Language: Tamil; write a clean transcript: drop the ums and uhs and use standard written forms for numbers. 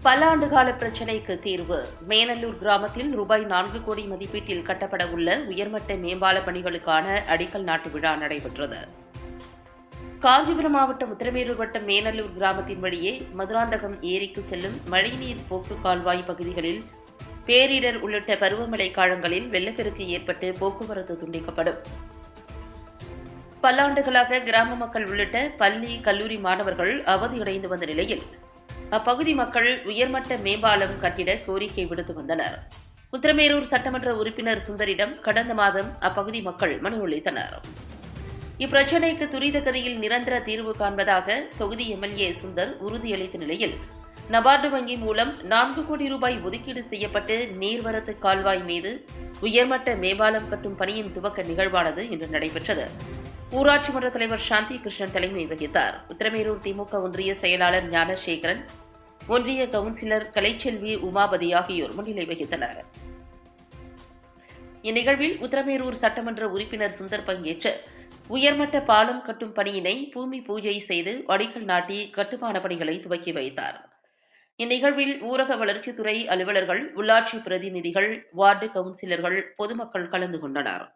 பல ஆண்டுகால பிரச்சினைக்கு தீர்வு. மேனல்லூர் கிராமத்தில் ரூபாய் 4 கோடி மதிப்பீட்டில் கட்டப்பட உள்ள உயர்மட்ட மேம்பால பணிகளுக்கான அடிக்கல் நாட்டு விழா நடைபெற்றது. காஞ்சிபுரம் மாவட்டம் உத்திரமேரூர் வட்டம் மேனல்லூர் கிராமத்தின் வழியே மதுராந்தகம் ஏரிக்கு செல்லும் மழைநீர் போக்கு கால்வாய் பகுதிகளில் பேரிடர் உள்ளிட்ட பருவமழை காலங்களில் வெள்ளப்பெருக்கு ஏற்பட்டு போக்குவரத்து துண்டிக்கப்படும். பல்லாண்டுகளாக கிராம மக்கள் உள்ளிட்ட பள்ளி, கல்லூரி மாணவர்கள் அவதியடைந்து வந்த நிலையில் அப்பகுதி மக்கள் உயர்மட்ட மேம்பாலம் கட்டிட கோரிக்கை விடுத்து வந்தனர். உத்திரமேரூர் சட்டமன்ற உறுப்பினர் சுந்தரிடம் கடந்த மாதம் அப்பகுதி மக்கள் மனு அளித்தனர். இப்பிரச்சினைக்கு துரித கதியில் நிரந்தர தீர்வு காண்பதாக தொகுதி எம்எல்ஏ சுந்தர் உறுதியளித்த நிலையில் நபார்டு வங்கி மூலம் 4 கோடி ரூபாய் ஒதுக்கீடு செய்யப்பட்டு நீர்வரத்து கால்வாய் மீது உயர்மட்ட மேம்பாலம் கட்டும் பணியின் துவக்க நிகழ்வானது இன்று நடைபெற்றது. ஊராட்சி மன்ற தலைவர் சாந்தி கிருஷ்ணன் தலைமை வகித்தார். உத்திரமேரூர் திமுக ஒன்றிய செயலாளர் ஞானசேகரன், ஒன்றிய கவுன்சிலர் கலைச்செல்வி உமாபதி ஆகியோர் முன்னிலை வகித்தனர். இந்நிகழ்வில் உத்திரமேரூர் சட்டமன்ற உறுப்பினர் சுந்தர் பங்கேற்று உயர்மட்ட பாலம் கட்டும் பணியினை பூமி பூஜை செய்து அடிக்கல் நாட்டி கட்டுமான பணிகளை துவக்கி வைத்தார். இந்நிகழ்வில் ஊரக வளர்ச்சித்துறை அலுவலர்கள், உள்ளாட்சி பிரதிநிதிகள், வார்டு கவுன்சிலர்கள், பொதுமக்கள் கலந்து கொண்டனர்.